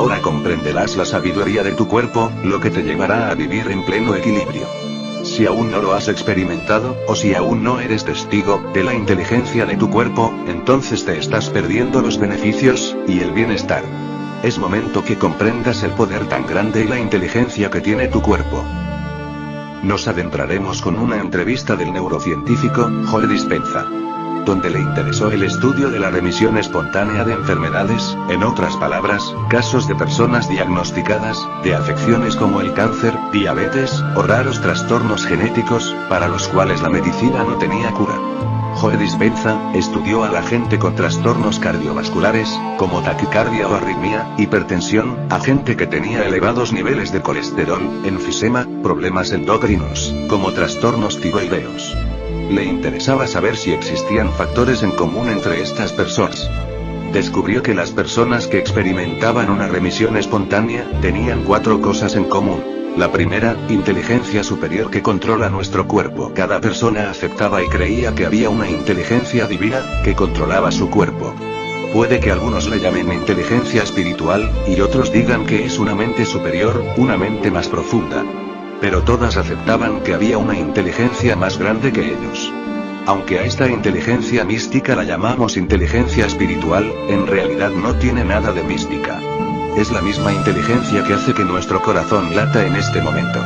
Ahora comprenderás la sabiduría de tu cuerpo, lo que te llevará a vivir en pleno equilibrio. Si aún no lo has experimentado, o si aún no eres testigo de la inteligencia de tu cuerpo, entonces te estás perdiendo los beneficios y el bienestar. Es momento que comprendas el poder tan grande y la inteligencia que tiene tu cuerpo. Nos adentraremos con una entrevista del neurocientífico Joe Dispenza, donde le interesó el estudio de la remisión espontánea de enfermedades, en otras palabras, casos de personas diagnosticadas de afecciones como el cáncer, diabetes, o raros trastornos genéticos, para los cuales la medicina no tenía cura. Joe Dispenza estudió a la gente con trastornos cardiovasculares, como taquicardia o arritmia, hipertensión, a gente que tenía elevados niveles de colesterol, enfisema, problemas endocrinos, como trastornos tiroideos. Le interesaba saber si existían factores en común entre estas personas. Descubrió que las personas que experimentaban una remisión espontánea tenían 4 cosas en común. La primera, inteligencia superior que controla nuestro cuerpo. Cada persona aceptaba y creía que había una inteligencia divina que controlaba su cuerpo. Puede que algunos le llamen inteligencia espiritual, y otros digan que es una mente superior, una mente más profunda. Pero todas aceptaban que había una inteligencia más grande que ellos. Aunque a esta inteligencia mística la llamamos inteligencia espiritual, en realidad no tiene nada de mística. Es la misma inteligencia que hace que nuestro corazón lata en este momento.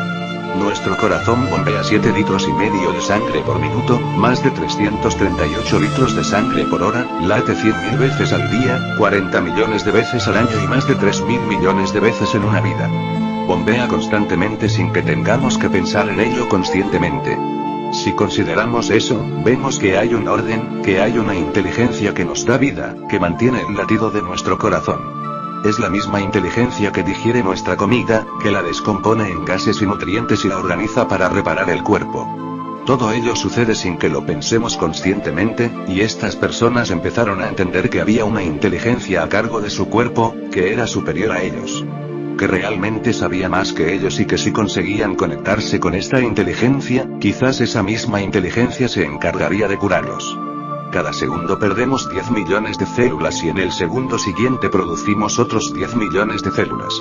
Nuestro corazón bombea 7,5 litros de sangre por minuto, más de 338 litros de sangre por hora, late 100.000 veces al día, 40 millones de veces al año y más de 3.000 millones de veces en una vida. Bombea constantemente sin que tengamos que pensar en ello conscientemente. Si consideramos eso, vemos que hay un orden, que hay una inteligencia que nos da vida, que mantiene el latido de nuestro corazón. Es la misma inteligencia que digiere nuestra comida, que la descompone en gases y nutrientes y la organiza para reparar el cuerpo. Todo ello sucede sin que lo pensemos conscientemente, y estas personas empezaron a entender que había una inteligencia a cargo de su cuerpo, que era superior a ellos. Que realmente sabía más que ellos y que si conseguían conectarse con esta inteligencia, quizás esa misma inteligencia se encargaría de curarlos. Cada segundo perdemos 10 millones de células y en el segundo siguiente producimos otros 10 millones de células.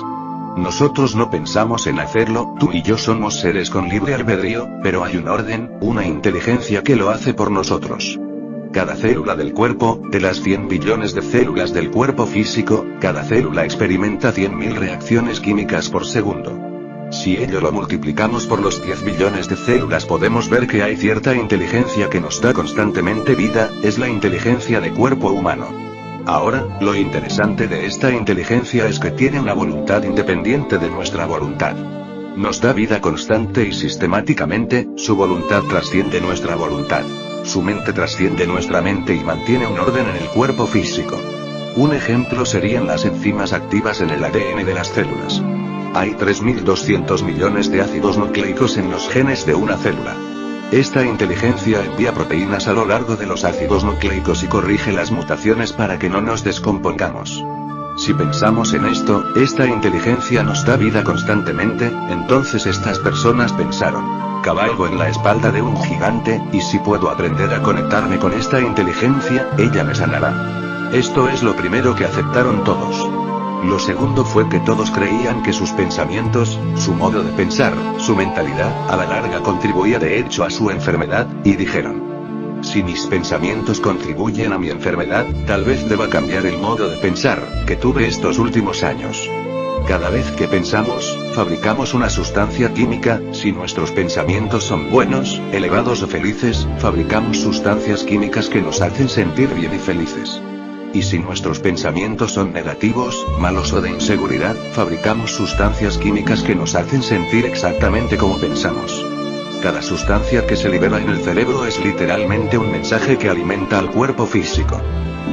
Nosotros no pensamos en hacerlo, tú y yo somos seres con libre albedrío, pero hay un orden, una inteligencia que lo hace por nosotros. Cada célula del cuerpo, de las 100 billones de células del cuerpo físico, cada célula experimenta 100.000 reacciones químicas por segundo. Si ello lo multiplicamos por los 10 billones de células podemos ver que hay cierta inteligencia que nos da constantemente vida, es la inteligencia de cuerpo humano. Ahora, lo interesante de esta inteligencia es que tiene una voluntad independiente de nuestra voluntad. Nos da vida constante y sistemáticamente, su voluntad trasciende nuestra voluntad. Su mente trasciende nuestra mente y mantiene un orden en el cuerpo físico. Un ejemplo serían las enzimas activas en el ADN de las células. Hay 3.200 millones de ácidos nucleicos en los genes de una célula. Esta inteligencia envía proteínas a lo largo de los ácidos nucleicos y corrige las mutaciones para que no nos descompongamos. Si pensamos en esto, esta inteligencia nos da vida constantemente, entonces estas personas pensaron: cabalgo en la espalda de un gigante, y si puedo aprender a conectarme con esta inteligencia, ella me sanará. Esto es lo primero que aceptaron todos. Lo segundo fue que todos creían que sus pensamientos, su modo de pensar, su mentalidad, a la larga contribuía de hecho a su enfermedad, y dijeron: si mis pensamientos contribuyen a mi enfermedad, tal vez deba cambiar el modo de pensar que tuve estos últimos años. Cada vez que pensamos, fabricamos una sustancia química. Si nuestros pensamientos son buenos, elevados o felices, fabricamos sustancias químicas que nos hacen sentir bien y felices. Y si nuestros pensamientos son negativos, malos o de inseguridad, fabricamos sustancias químicas que nos hacen sentir exactamente como pensamos. Cada sustancia que se libera en el cerebro es literalmente un mensaje que alimenta al cuerpo físico.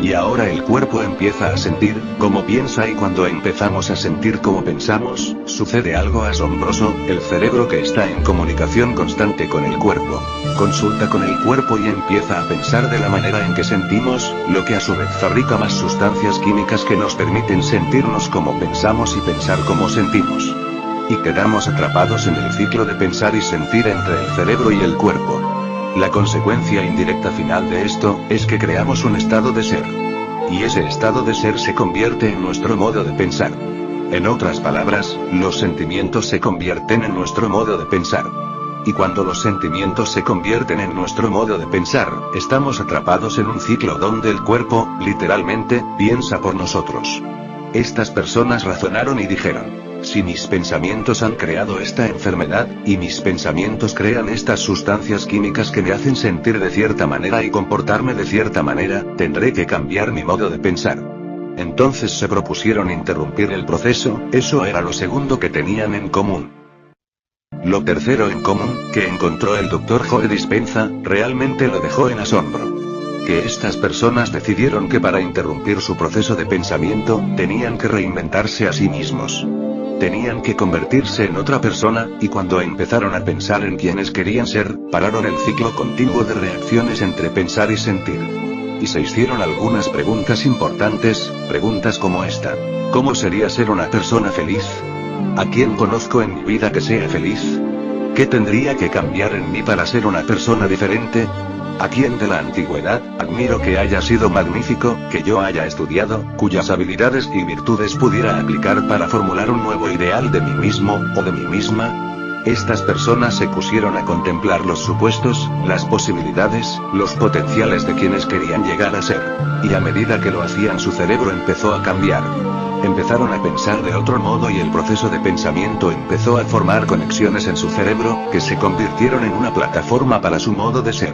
Y ahora el cuerpo empieza a sentir como piensa, y cuando empezamos a sentir como pensamos, sucede algo asombroso. El cerebro, que está en comunicación constante con el cuerpo, consulta con el cuerpo y empieza a pensar de la manera en que sentimos, lo que a su vez fabrica más sustancias químicas que nos permiten sentirnos como pensamos y pensar como sentimos. Y quedamos atrapados en el ciclo de pensar y sentir entre el cerebro y el cuerpo. La consecuencia indirecta final de esto, es que creamos un estado de ser. Y ese estado de ser se convierte en nuestro modo de pensar. En otras palabras, los sentimientos se convierten en nuestro modo de pensar. Y cuando los sentimientos se convierten en nuestro modo de pensar, estamos atrapados en un ciclo donde el cuerpo, literalmente, piensa por nosotros. Estas personas razonaron y dijeron: si mis pensamientos han creado esta enfermedad, y mis pensamientos crean estas sustancias químicas que me hacen sentir de cierta manera y comportarme de cierta manera, tendré que cambiar mi modo de pensar. Entonces se propusieron interrumpir el proceso, eso era lo segundo que tenían en común. Lo tercero en común, que encontró el Dr. Joe Dispenza, realmente lo dejó en asombro. Que estas personas decidieron que para interrumpir su proceso de pensamiento, tenían que reinventarse a sí mismos. Tenían que convertirse en otra persona, y cuando empezaron a pensar en quienes querían ser, pararon el ciclo continuo de reacciones entre pensar y sentir. Y se hicieron algunas preguntas importantes, preguntas como esta: ¿cómo sería ser una persona feliz? ¿A quién conozco en mi vida que sea feliz? ¿Qué tendría que cambiar en mí para ser una persona diferente? ¿A quién de la antigüedad admiro que haya sido magnífico, que yo haya estudiado, cuyas habilidades y virtudes pudiera aplicar para formular un nuevo ideal de mí mismo, o de mí misma? Estas personas se pusieron a contemplar los supuestos, las posibilidades, los potenciales de quienes querían llegar a ser. Y a medida que lo hacían, su cerebro empezó a cambiar. Empezaron a pensar de otro modo y el proceso de pensamiento empezó a formar conexiones en su cerebro, que se convirtieron en una plataforma para su modo de ser.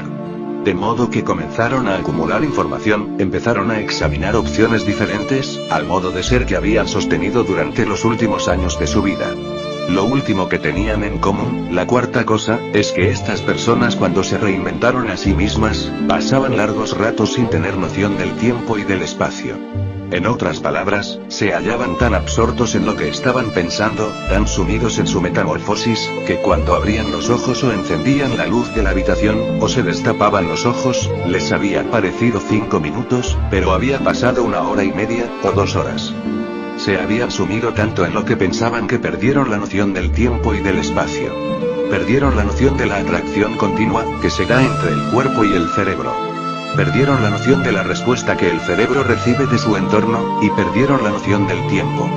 De modo que comenzaron a acumular información, empezaron a examinar opciones diferentes, al modo de ser que habían sostenido durante los últimos años de su vida. Lo último que tenían en común, la cuarta cosa, es que estas personas cuando se reinventaron a sí mismas, pasaban largos ratos sin tener noción del tiempo y del espacio. En otras palabras, se hallaban tan absortos en lo que estaban pensando, tan sumidos en su metamorfosis, que cuando abrían los ojos o encendían la luz de la habitación, o se destapaban los ojos, les había parecido 5 minutos, pero había pasado 1 hora y media, o 2 horas. Se habían sumido tanto en lo que pensaban que perdieron la noción del tiempo y del espacio. Perdieron la noción de la atracción continua, que se da entre el cuerpo y el cerebro. Perdieron la noción de la respuesta que el cerebro recibe de su entorno, y perdieron la noción del tiempo.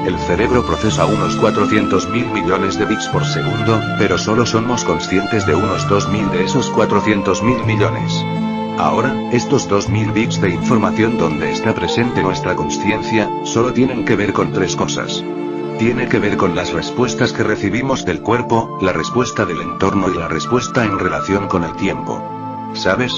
El cerebro procesa unos 400.000 millones de bits por segundo, pero solo somos conscientes de unos 2.000 de esos 400.000 millones. Ahora, estos 2.000 bits de información donde está presente nuestra conciencia, solo tienen que ver con 3 cosas. Tiene que ver con las respuestas que recibimos del cuerpo, la respuesta del entorno y la respuesta en relación con el tiempo. ¿Sabes?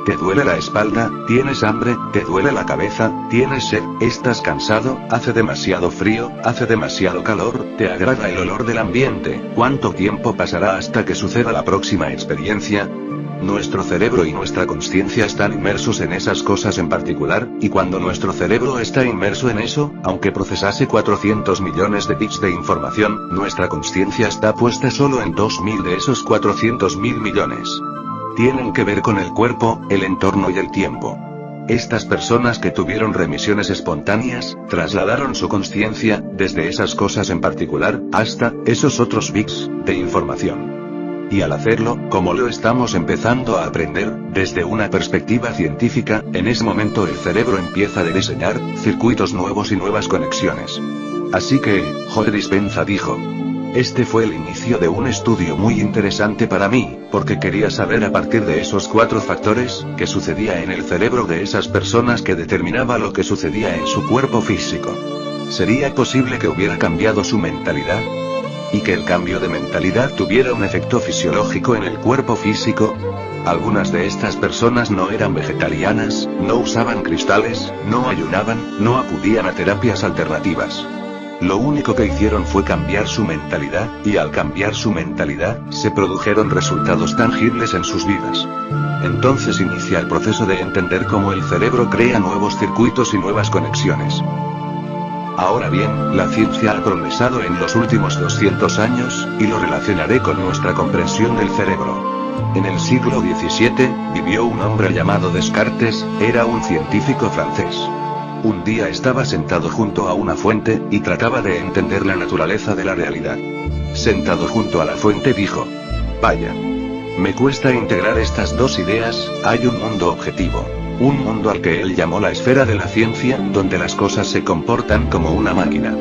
¿Te duele la espalda? ¿Tienes hambre? ¿Te duele la cabeza? ¿Tienes sed? ¿Estás cansado? ¿Hace demasiado frío? ¿Hace demasiado calor? ¿Te agrada el olor del ambiente? ¿Cuánto tiempo pasará hasta que suceda la próxima experiencia? Nuestro cerebro y nuestra conciencia están inmersos en esas cosas en particular, y cuando nuestro cerebro está inmerso en eso, aunque procesase 400 millones de bits de información, nuestra conciencia está puesta solo en 2.000 de esos 400.000 millones. Tienen que ver con el cuerpo, el entorno y el tiempo. Estas personas que tuvieron remisiones espontáneas, trasladaron su conciencia, desde esas cosas en particular, hasta esos otros bits de información. Y al hacerlo, como lo estamos empezando a aprender, desde una perspectiva científica, en ese momento el cerebro empieza a diseñar circuitos nuevos y nuevas conexiones. Así que, Joe Dispenza dijo: este fue el inicio de un estudio muy interesante para mí, porque quería saber a partir de esos 4 factores, qué sucedía en el cerebro de esas personas que determinaba lo que sucedía en su cuerpo físico. ¿Sería posible que hubiera cambiado su mentalidad? ¿Y que el cambio de mentalidad tuviera un efecto fisiológico en el cuerpo físico? Algunas de estas personas no eran vegetarianas, no usaban cristales, no ayunaban, no acudían a terapias alternativas. Lo único que hicieron fue cambiar su mentalidad, y al cambiar su mentalidad, se produjeron resultados tangibles en sus vidas. Entonces inicia el proceso de entender cómo el cerebro crea nuevos circuitos y nuevas conexiones. Ahora bien, la ciencia ha progresado en los últimos 200 años, y lo relacionaré con nuestra comprensión del cerebro. En el siglo XVII, vivió un hombre llamado Descartes, era un científico francés. Un día estaba sentado junto a una fuente, y trataba de entender la naturaleza de la realidad. Sentado junto a la fuente dijo: vaya. Me cuesta integrar estas dos ideas, hay un mundo objetivo. Un mundo al que él llamó la esfera de la ciencia, donde las cosas se comportan como una máquina.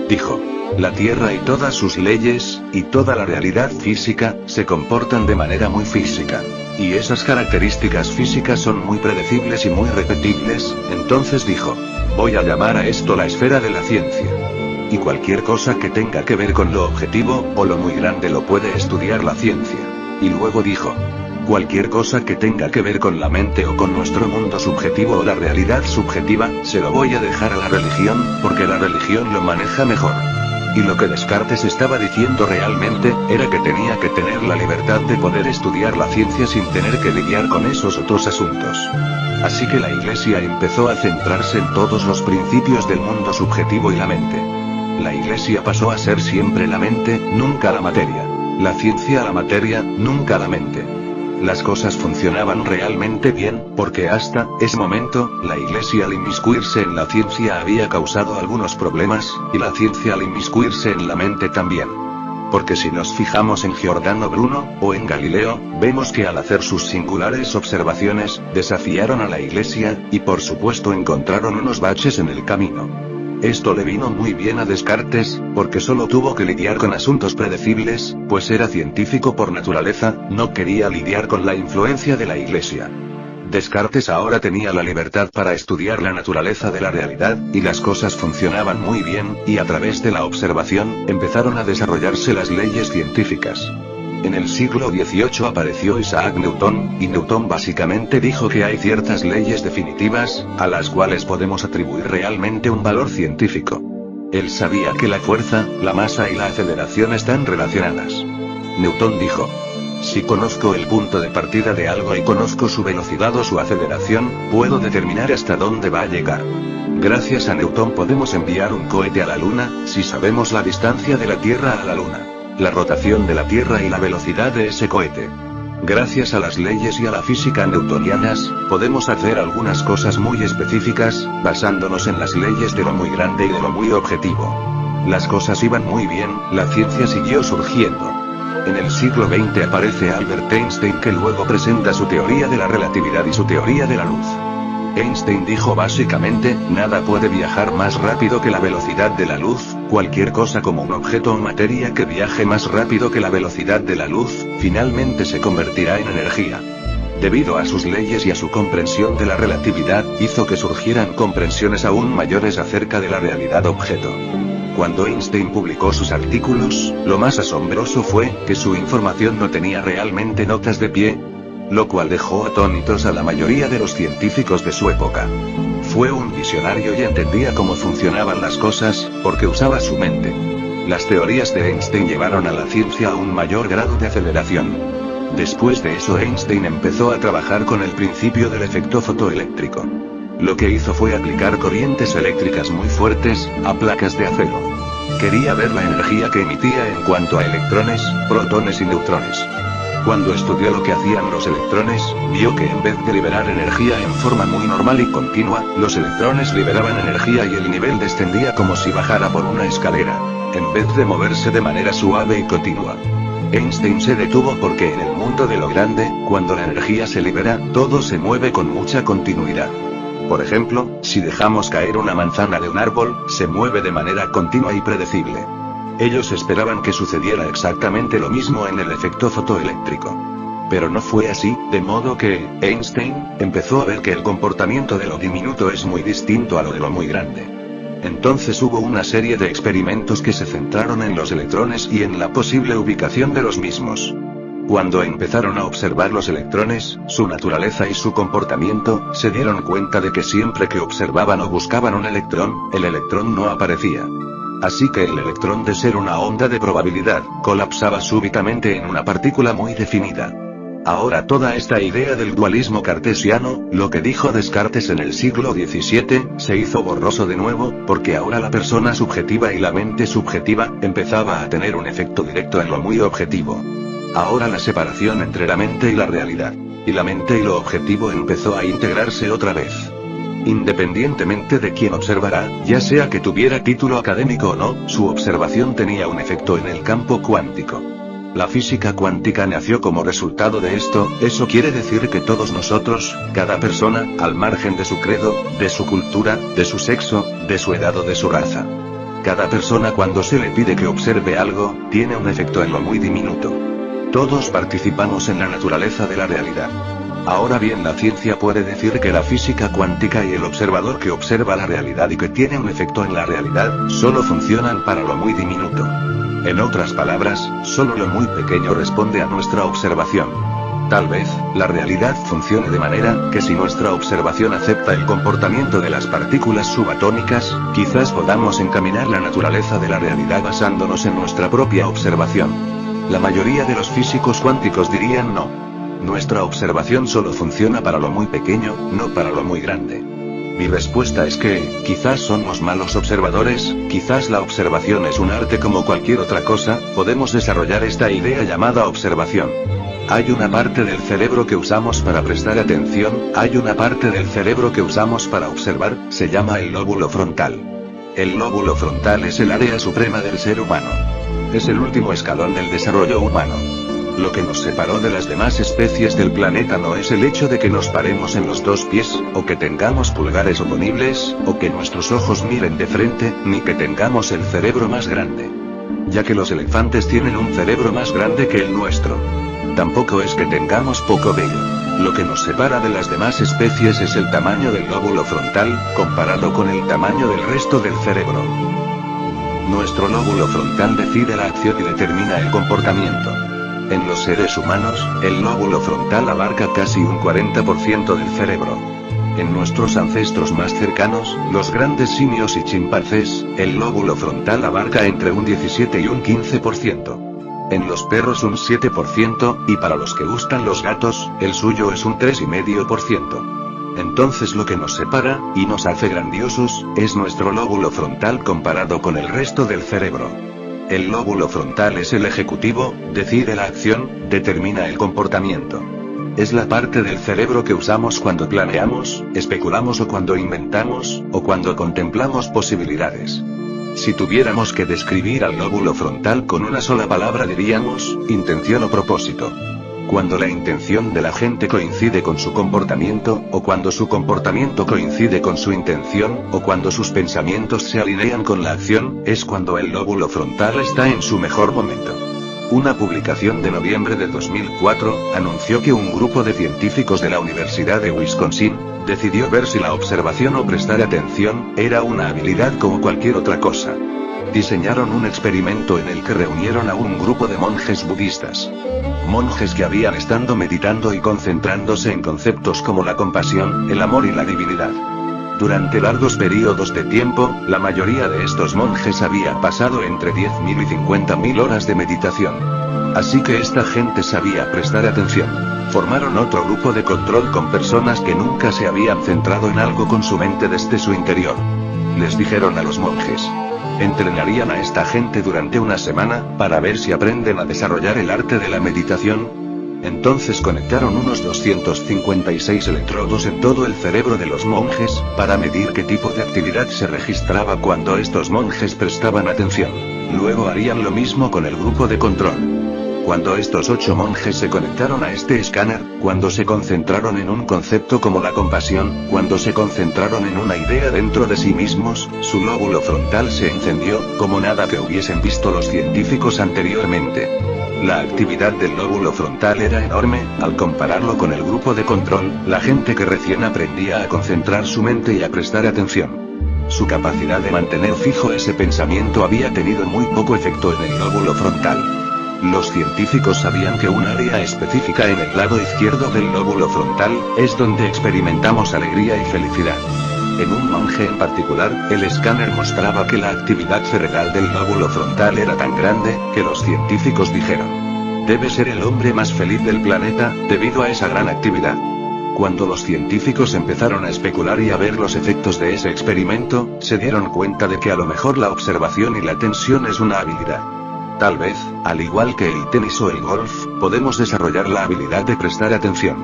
Dijo. La Tierra y todas sus leyes, y toda la realidad física, se comportan de manera muy física. Y esas características físicas son muy predecibles y muy repetibles, entonces dijo. Voy a llamar a esto la esfera de la ciencia. Y cualquier cosa que tenga que ver con lo objetivo, o lo muy grande lo puede estudiar la ciencia. Y luego dijo. Cualquier cosa que tenga que ver con la mente o con nuestro mundo subjetivo o la realidad subjetiva, se lo voy a dejar a la religión, porque la religión lo maneja mejor. Y lo que Descartes estaba diciendo realmente, era que tenía que tener la libertad de poder estudiar la ciencia sin tener que lidiar con esos otros asuntos. Así que la Iglesia empezó a centrarse en todos los principios del mundo subjetivo y la mente. La Iglesia pasó a ser siempre la mente, nunca la materia. La ciencia la materia, nunca la mente. Las cosas funcionaban realmente bien, porque hasta ese momento, la Iglesia al inmiscuirse en la ciencia había causado algunos problemas, y la ciencia al inmiscuirse en la mente también. Porque si nos fijamos en Giordano Bruno, o en Galileo, vemos que al hacer sus singulares observaciones, desafiaron a la Iglesia, y por supuesto encontraron unos baches en el camino. Esto le vino muy bien a Descartes, porque solo tuvo que lidiar con asuntos predecibles, pues era científico por naturaleza, no quería lidiar con la influencia de la Iglesia. Descartes ahora tenía la libertad para estudiar la naturaleza de la realidad, y las cosas funcionaban muy bien, y a través de la observación, empezaron a desarrollarse las leyes científicas. En el siglo XVIII apareció Isaac Newton, y Newton básicamente dijo que hay ciertas leyes definitivas, a las cuales podemos atribuir realmente un valor científico. Él sabía que la fuerza, la masa y la aceleración están relacionadas. Newton dijo: si conozco el punto de partida de algo y conozco su velocidad o su aceleración, puedo determinar hasta dónde va a llegar. Gracias a Newton podemos enviar un cohete a la Luna, si sabemos la distancia de la Tierra a la Luna, la rotación de la Tierra y la velocidad de ese cohete. Gracias a las leyes y a la física newtonianas, podemos hacer algunas cosas muy específicas, basándonos en las leyes de lo muy grande y de lo muy objetivo. Las cosas iban muy bien, la ciencia siguió surgiendo. En el siglo XX aparece Albert Einstein, que luego presenta su teoría de la relatividad y su teoría de la luz. Einstein dijo básicamente, nada puede viajar más rápido que la velocidad de la luz, cualquier cosa como un objeto o materia que viaje más rápido que la velocidad de la luz, finalmente se convertirá en energía. Debido a sus leyes y a su comprensión de la relatividad, hizo que surgieran comprensiones aún mayores acerca de la realidad objeto. Cuando Einstein publicó sus artículos, lo más asombroso fue que su información no tenía realmente notas de pie, lo cual dejó atónitos a la mayoría de los científicos de su época. Fue un visionario y entendía cómo funcionaban las cosas, porque usaba su mente. Las teorías de Einstein llevaron a la ciencia a un mayor grado de aceleración. Después de eso Einstein empezó a trabajar con el principio del efecto fotoeléctrico. Lo que hizo fue aplicar corrientes eléctricas muy fuertes, a placas de acero. Quería ver la energía que emitía en cuanto a electrones, protones y neutrones. Cuando estudió lo que hacían los electrones, vio que en vez de liberar energía en forma muy normal y continua, los electrones liberaban energía y el nivel descendía como si bajara por una escalera, en vez de moverse de manera suave y continua. Einstein se detuvo porque en el mundo de lo grande, cuando la energía se libera, todo se mueve con mucha continuidad. Por ejemplo, si dejamos caer una manzana de un árbol, se mueve de manera continua y predecible. Ellos esperaban que sucediera exactamente lo mismo en el efecto fotoeléctrico. Pero no fue así, de modo que, Einstein, empezó a ver que el comportamiento de lo diminuto es muy distinto a lo de lo muy grande. Entonces hubo una serie de experimentos que se centraron en los electrones y en la posible ubicación de los mismos. Cuando empezaron a observar los electrones, su naturaleza y su comportamiento, se dieron cuenta de que siempre que observaban o buscaban un electrón, el electrón no aparecía. Así que el electrón, de ser una onda de probabilidad, colapsaba súbitamente en una partícula muy definida. Ahora toda esta idea del dualismo cartesiano, lo que dijo Descartes en el siglo XVII, se hizo borroso de nuevo, porque ahora la persona subjetiva y la mente subjetiva, empezaba a tener un efecto directo en lo muy objetivo. Ahora la separación entre la mente y la realidad, y la mente y lo objetivo empezó a integrarse otra vez. Independientemente de quién observara, ya sea que tuviera título académico o no, su observación tenía un efecto en el campo cuántico. La física cuántica nació como resultado de esto, eso quiere decir que todos nosotros, cada persona, al margen de su credo, de su cultura, de su sexo, de su edad o de su raza. Cada persona cuando se le pide que observe algo, tiene un efecto en lo muy diminuto. Todos participamos en la naturaleza de la realidad. Ahora bien, la ciencia puede decir que la física cuántica y el observador que observa la realidad y que tiene un efecto en la realidad, solo funcionan para lo muy diminuto. En otras palabras, solo lo muy pequeño responde a nuestra observación. Tal vez, la realidad funcione de manera, que si nuestra observación acepta el comportamiento de las partículas subatómicas, quizás podamos encaminar la naturaleza de la realidad basándonos en nuestra propia observación. La mayoría de los físicos cuánticos dirían no. Nuestra observación solo funciona para lo muy pequeño, no para lo muy grande. Mi respuesta es que, quizás somos malos observadores, quizás la observación es un arte como cualquier otra cosa, podemos desarrollar esta idea llamada observación. Hay una parte del cerebro que usamos para prestar atención, hay una parte del cerebro que usamos para observar, se llama el lóbulo frontal. El lóbulo frontal es el área suprema del ser humano. Es el último escalón del desarrollo humano. Lo que nos separó de las demás especies del planeta no es el hecho de que nos paremos en los dos pies, o que tengamos pulgares oponibles, o que nuestros ojos miren de frente, ni que tengamos el cerebro más grande. Ya que los elefantes tienen un cerebro más grande que el nuestro. Tampoco es que tengamos poco vello. Lo que nos separa de las demás especies es el tamaño del lóbulo frontal, comparado con el tamaño del resto del cerebro. Nuestro lóbulo frontal decide la acción y determina el comportamiento. En los seres humanos, el lóbulo frontal abarca casi un 40% del cerebro. En nuestros ancestros más cercanos, los grandes simios y chimpancés, el lóbulo frontal abarca entre un 17 y un 15%. En los perros un 7%, y para los que gustan los gatos, el suyo es un 3,5%. Entonces lo que nos separa, y nos hace grandiosos, es nuestro lóbulo frontal comparado con el resto del cerebro. El lóbulo frontal es el ejecutivo, decide la acción, determina el comportamiento. Es la parte del cerebro que usamos cuando planeamos, especulamos o cuando inventamos, o cuando contemplamos posibilidades. Si tuviéramos que describir al lóbulo frontal con una sola palabra diríamos, intención o propósito. Cuando la intención de la gente coincide con su comportamiento, o cuando su comportamiento coincide con su intención, o cuando sus pensamientos se alinean con la acción, es cuando el lóbulo frontal está en su mejor momento. Una publicación de noviembre de 2004, anunció que un grupo de científicos de la Universidad de Wisconsin, decidió ver si la observación o prestar atención, era una habilidad como cualquier otra cosa. Diseñaron un experimento en el que reunieron a un grupo de monjes budistas. Monjes que habían estado meditando y concentrándose en conceptos como la compasión, el amor y la divinidad. Durante largos periodos de tiempo, la mayoría de estos monjes había pasado entre 10.000 y 50.000 horas de meditación. Así que esta gente sabía prestar atención. Formaron otro grupo de control con personas que nunca se habían centrado en algo con su mente desde su interior. Les dijeron a los monjes: entrenarían a esta gente durante una semana, para ver si aprenden a desarrollar el arte de la meditación. Entonces conectaron unos 256 electrodos en todo el cerebro de los monjes, para medir qué tipo de actividad se registraba cuando estos monjes prestaban atención. Luego harían lo mismo con el grupo de control. Cuando estos 8 monjes se conectaron a este escáner, cuando se concentraron en un concepto como la compasión, cuando se concentraron en una idea dentro de sí mismos, su lóbulo frontal se encendió, como nada que hubiesen visto los científicos anteriormente. La actividad del lóbulo frontal era enorme, al compararlo con el grupo de control, la gente que recién aprendía a concentrar su mente y a prestar atención. Su capacidad de mantener fijo ese pensamiento había tenido muy poco efecto en el lóbulo frontal. Los científicos sabían que un área específica en el lado izquierdo del lóbulo frontal, es donde experimentamos alegría y felicidad. En un monje en particular, el escáner mostraba que la actividad cerebral del lóbulo frontal era tan grande, que los científicos dijeron: debe ser el hombre más feliz del planeta, debido a esa gran actividad. Cuando los científicos empezaron a especular y a ver los efectos de ese experimento, se dieron cuenta de que a lo mejor la observación y la atención es una habilidad. Tal vez, al igual que el tenis o el golf, podemos desarrollar la habilidad de prestar atención.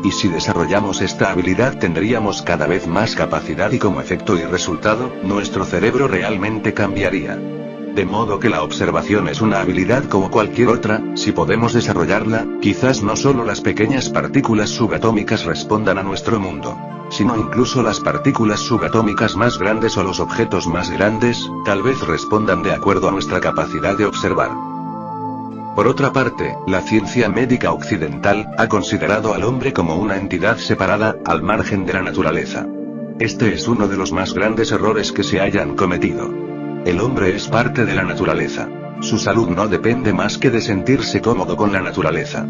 Y si desarrollamos esta habilidad tendríamos cada vez más capacidad y como efecto y resultado, nuestro cerebro realmente cambiaría. De modo que la observación es una habilidad como cualquier otra, si podemos desarrollarla, quizás no solo las pequeñas partículas subatómicas respondan a nuestro mundo, sino incluso las partículas subatómicas más grandes o los objetos más grandes, tal vez respondan de acuerdo a nuestra capacidad de observar. Por otra parte, la ciencia médica occidental ha considerado al hombre como una entidad separada, al margen de la naturaleza. Este es uno de los más grandes errores que se hayan cometido. El hombre es parte de la naturaleza. Su salud no depende más que de sentirse cómodo con la naturaleza.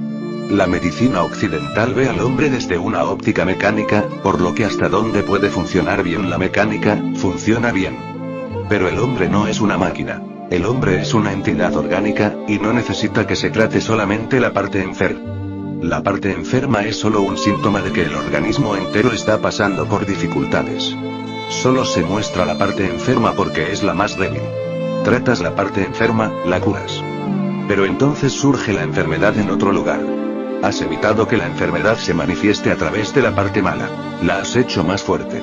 La medicina occidental ve al hombre desde una óptica mecánica, por lo que hasta donde puede funcionar bien la mecánica, funciona bien. Pero el hombre no es una máquina. El hombre es una entidad orgánica, y no necesita que se trate solamente la parte enferma. La parte enferma es solo un síntoma de que el organismo entero está pasando por dificultades. Solo se muestra la parte enferma porque es la más débil. Tratas la parte enferma, la curas. Pero entonces surge la enfermedad en otro lugar. Has evitado que la enfermedad se manifieste a través de la parte mala. La has hecho más fuerte.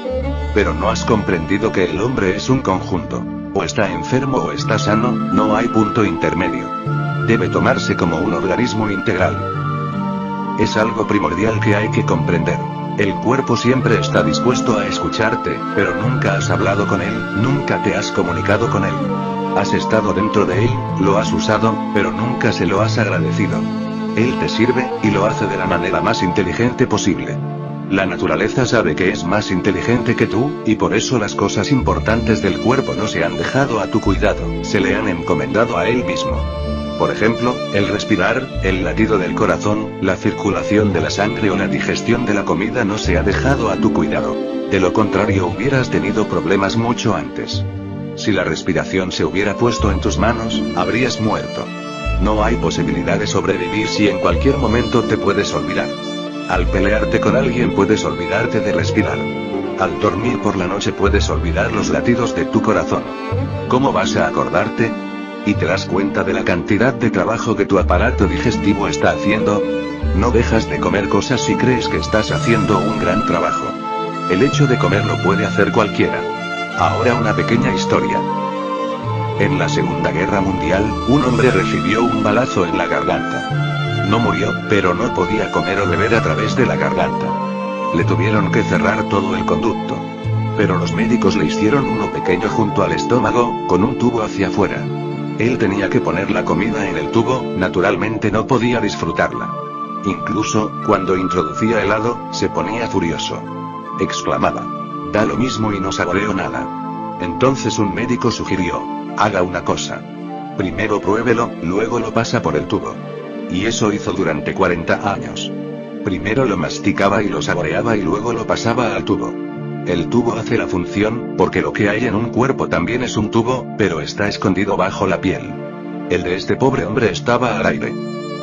Pero no has comprendido que el hombre es un conjunto. O está enfermo o está sano, no hay punto intermedio. Debe tomarse como un organismo integral. Es algo primordial que hay que comprender. El cuerpo siempre está dispuesto a escucharte, pero nunca has hablado con él, nunca te has comunicado con él. Has estado dentro de él, lo has usado, pero nunca se lo has agradecido. Él te sirve, y lo hace de la manera más inteligente posible. La naturaleza sabe que es más inteligente que tú, y por eso las cosas importantes del cuerpo no se han dejado a tu cuidado, se le han encomendado a él mismo. Por ejemplo, el respirar, el latido del corazón, la circulación de la sangre o la digestión de la comida no se ha dejado a tu cuidado. De lo contrario hubieras tenido problemas mucho antes. Si la respiración se hubiera puesto en tus manos, habrías muerto. No hay posibilidad de sobrevivir si en cualquier momento te puedes olvidar. Al pelearte con alguien puedes olvidarte de respirar. Al dormir por la noche puedes olvidar los latidos de tu corazón. ¿Cómo vas a acordarte? ¿Y te das cuenta de la cantidad de trabajo que tu aparato digestivo está haciendo? No dejas de comer cosas si crees que estás haciendo un gran trabajo. El hecho de comer lo puede hacer cualquiera. Ahora una pequeña historia. En la Segunda Guerra Mundial, un hombre recibió un balazo en la garganta. No murió, pero no podía comer o beber a través de la garganta. Le tuvieron que cerrar todo el conducto. Pero los médicos le hicieron uno pequeño junto al estómago, con un tubo hacia afuera. Él tenía que poner la comida en el tubo, naturalmente no podía disfrutarla. Incluso, cuando introducía helado, se ponía furioso. Exclamaba: "Da lo mismo y no saboreo nada". Entonces un médico sugirió: haga una cosa. Primero pruébelo, luego lo pasa por el tubo. Y eso hizo durante 40 años. Primero lo masticaba y lo saboreaba y luego lo pasaba al tubo. El tubo hace la función, porque lo que hay en un cuerpo también es un tubo, pero está escondido bajo la piel. El de este pobre hombre estaba al aire.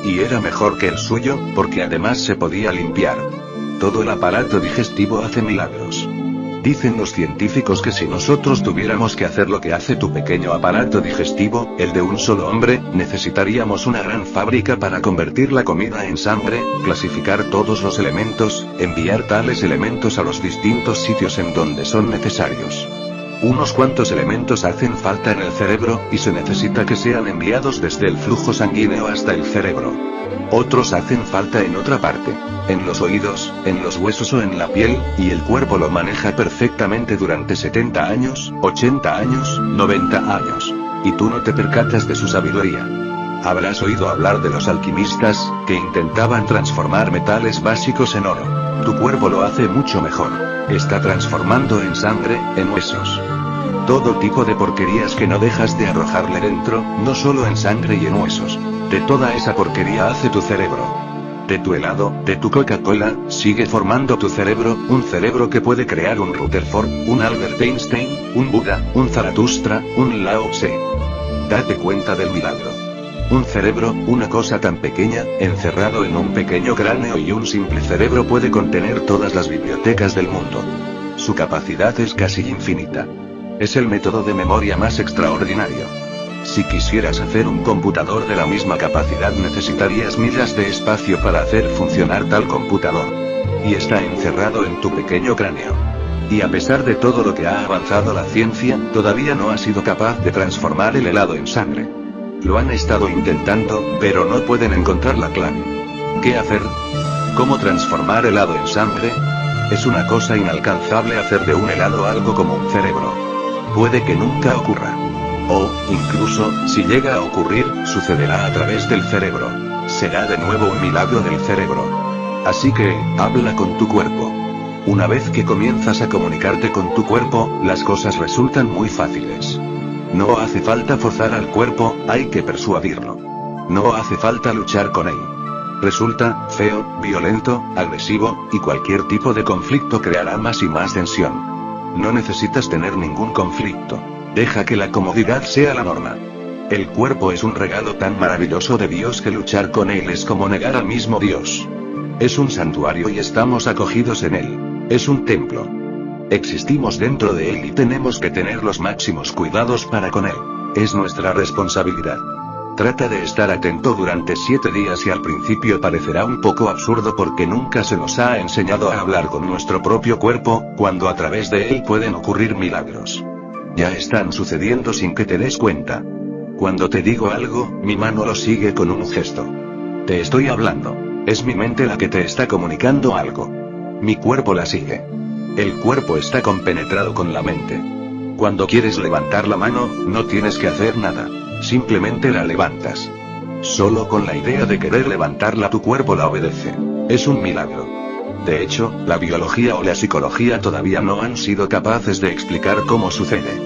Y era mejor que el suyo, porque además se podía limpiar. Todo el aparato digestivo hace milagros. Dicen los científicos que si nosotros tuviéramos que hacer lo que hace tu pequeño aparato digestivo, el de un solo hombre, necesitaríamos una gran fábrica para convertir la comida en sangre, clasificar todos los elementos, enviar tales elementos a los distintos sitios en donde son necesarios. Unos cuantos elementos hacen falta en el cerebro, y se necesita que sean enviados desde el flujo sanguíneo hasta el cerebro. Otros hacen falta en otra parte, en los oídos, en los huesos o en la piel, y el cuerpo lo maneja perfectamente durante 70 años, 80 años, 90 años. Y tú no te percatas de su sabiduría. Habrás oído hablar de los alquimistas, que intentaban transformar metales básicos en oro. Tu cuerpo lo hace mucho mejor. Está transformando en sangre, en huesos. Todo tipo de porquerías que no dejas de arrojarle dentro, no solo en sangre y en huesos. De toda esa porquería hace tu cerebro. De tu helado, de tu Coca-Cola, sigue formando tu cerebro, un cerebro que puede crear un Rutherford, un Albert Einstein, un Buda, un Zaratustra, un Lao Tse. Date cuenta del milagro. Un cerebro, una cosa tan pequeña, encerrado en un pequeño cráneo, y un simple cerebro puede contener todas las bibliotecas del mundo. Su capacidad es casi infinita. Es el método de memoria más extraordinario. Si quisieras hacer un computador de la misma capacidad necesitarías millas de espacio para hacer funcionar tal computador. Y está encerrado en tu pequeño cráneo. Y a pesar de todo lo que ha avanzado la ciencia, todavía no ha sido capaz de transformar el helado en sangre. Lo han estado intentando, pero no pueden encontrar la clave. ¿Qué hacer? ¿Cómo transformar helado en sangre? Es una cosa inalcanzable hacer de un helado algo como un cerebro. Puede que nunca ocurra. O, incluso, si llega a ocurrir, sucederá a través del cerebro. Será de nuevo un milagro del cerebro. Así que, habla con tu cuerpo. Una vez que comienzas a comunicarte con tu cuerpo, las cosas resultan muy fáciles. No hace falta forzar al cuerpo, hay que persuadirlo. No hace falta luchar con él. Resulta feo, violento, agresivo, y cualquier tipo de conflicto creará más y más tensión. No necesitas tener ningún conflicto. Deja que la comodidad sea la norma. El cuerpo es un regalo tan maravilloso de Dios que luchar con él es como negar al mismo Dios. Es un santuario y estamos acogidos en él. Es un templo. Existimos dentro de él y tenemos que tener los máximos cuidados para con él. Es nuestra responsabilidad. Trata de estar atento durante 7 días y al principio parecerá un poco absurdo porque nunca se nos ha enseñado a hablar con nuestro propio cuerpo, cuando a través de él pueden ocurrir milagros. Ya están sucediendo sin que te des cuenta. Cuando te digo algo, mi mano lo sigue con un gesto. Te estoy hablando. Es mi mente la que te está comunicando algo. Mi cuerpo la sigue. El cuerpo está compenetrado con la mente. Cuando quieres levantar la mano, no tienes que hacer nada. Simplemente la levantas. Solo con la idea de querer levantarla tu cuerpo la obedece. Es un milagro. De hecho, la biología o la psicología todavía no han sido capaces de explicar cómo sucede.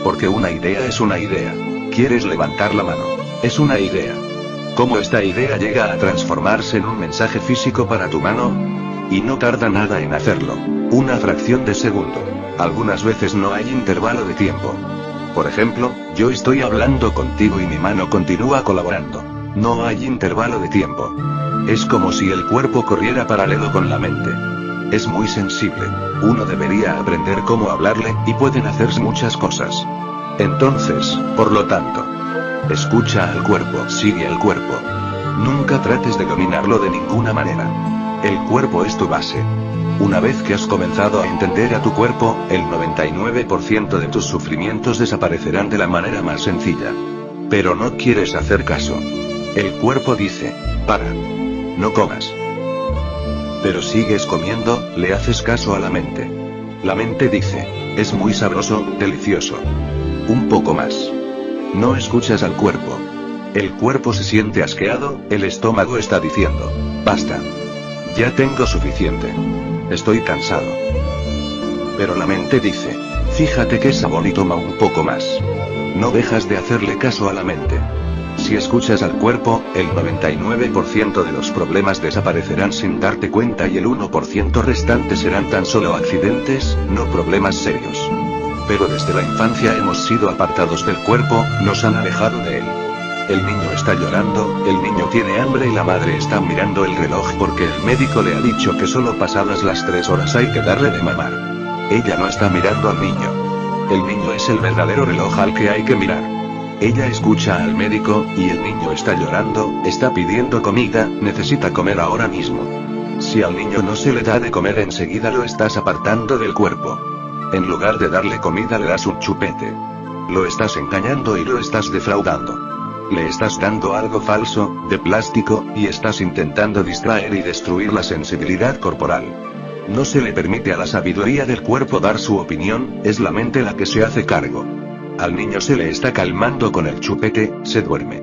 Porque una idea es una idea. ¿Quieres levantar la mano? Es una idea. ¿Cómo esta idea llega a transformarse en un mensaje físico para tu mano? Y no tarda nada en hacerlo. Una fracción de segundo. Algunas veces no hay intervalo de tiempo. Por ejemplo, yo estoy hablando contigo y mi mano continúa colaborando. No hay intervalo de tiempo. Es como si el cuerpo corriera paralelo con la mente. Es muy sensible. Uno debería aprender cómo hablarle, y pueden hacerse muchas cosas. Entonces, por lo tanto, escucha al cuerpo, sigue al cuerpo. Nunca trates de dominarlo de ninguna manera. El cuerpo es tu base. Una vez que has comenzado a entender a tu cuerpo, el 99% de tus sufrimientos desaparecerán de la manera más sencilla. Pero no quieres hacer caso. El cuerpo dice, para. No comas. Pero sigues comiendo, le haces caso a la mente. La mente dice, es muy sabroso, delicioso. Un poco más. No escuchas al cuerpo. El cuerpo se siente asqueado, el estómago está diciendo, basta. Ya tengo suficiente. Estoy cansado. Pero la mente dice, fíjate qué sabor y toma un poco más. No dejas de hacerle caso a la mente. Si escuchas al cuerpo, el 99% de los problemas desaparecerán sin darte cuenta y el 1% restante serán tan solo accidentes, no problemas serios. Pero desde la infancia hemos sido apartados del cuerpo, nos han alejado de él. El niño está llorando, el niño tiene hambre y la madre está mirando el reloj porque el médico le ha dicho que solo pasadas las 3 horas hay que darle de mamar. Ella no está mirando al niño. El niño es el verdadero reloj al que hay que mirar. Ella escucha al médico, y el niño está llorando, está pidiendo comida, necesita comer ahora mismo. Si al niño no se le da de comer enseguida lo estás apartando del cuerpo. En lugar de darle comida le das un chupete. Lo estás engañando y lo estás defraudando. Le estás dando algo falso, de plástico, y estás intentando distraer y destruir la sensibilidad corporal. No se le permite a la sabiduría del cuerpo dar su opinión, es la mente la que se hace cargo. Al niño se le está calmando con el chupete, se duerme.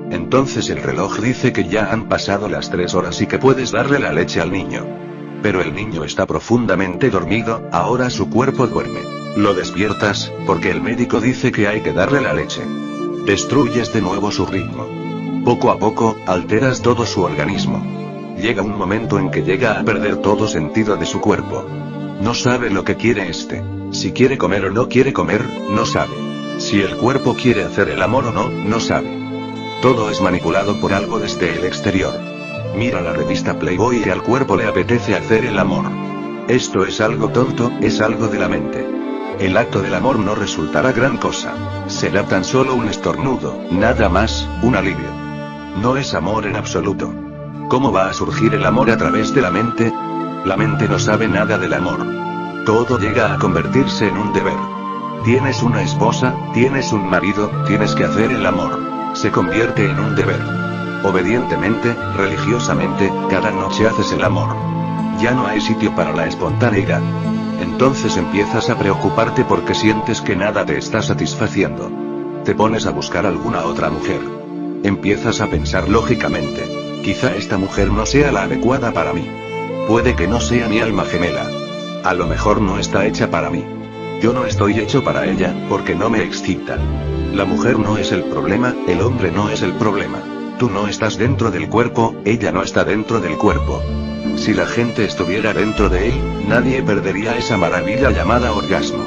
Entonces el reloj dice que ya han pasado las 3 horas y que puedes darle la leche al niño. Pero el niño está profundamente dormido, ahora su cuerpo duerme. Lo despiertas, porque el médico dice que hay que darle la leche. Destruyes de nuevo su ritmo. Poco a poco, alteras todo su organismo. Llega un momento en que llega a perder todo sentido de su cuerpo. No sabe lo que quiere si quiere comer o no quiere comer, no sabe. Si el cuerpo quiere hacer el amor o no, no sabe. Todo es manipulado por algo desde el exterior. Mira la revista Playboy y al cuerpo le apetece hacer el amor. Esto es algo tonto, es algo de la mente. El acto del amor no resultará gran cosa. Será tan solo un estornudo, nada más, un alivio. No es amor en absoluto. ¿Cómo va a surgir el amor a través de la mente? La mente no sabe nada del amor. Todo llega a convertirse en un deber. Tienes una esposa, tienes un marido, tienes que hacer el amor. Se convierte en un deber. Obedientemente, religiosamente, cada noche haces el amor. Ya no hay sitio para la espontaneidad. Entonces empiezas a preocuparte porque sientes que nada te está satisfaciendo. Te pones a buscar alguna otra mujer. Empiezas a pensar lógicamente. Quizá esta mujer no sea la adecuada para mí. Puede que no sea mi alma gemela. A lo mejor no está hecha para mí. Yo no estoy hecho para ella, porque no me excita. La mujer no es el problema, el hombre no es el problema. Tú no estás dentro del cuerpo, ella no está dentro del cuerpo. Si la gente estuviera dentro de él, nadie perdería esa maravilla llamada orgasmo.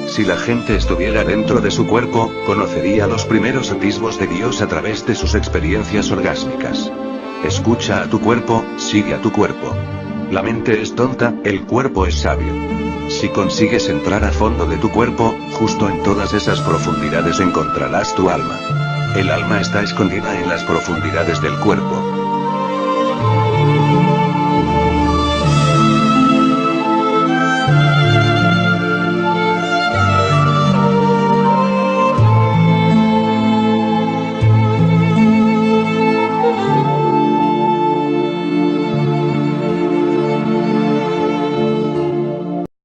Si la gente estuviera dentro de su cuerpo, conocería los primeros atisbos de Dios a través de sus experiencias orgásmicas. Escucha a tu cuerpo, sigue a tu cuerpo. La mente es tonta, el cuerpo es sabio. Si consigues entrar a fondo de tu cuerpo, justo en todas esas profundidades encontrarás tu alma. El alma está escondida en las profundidades del cuerpo.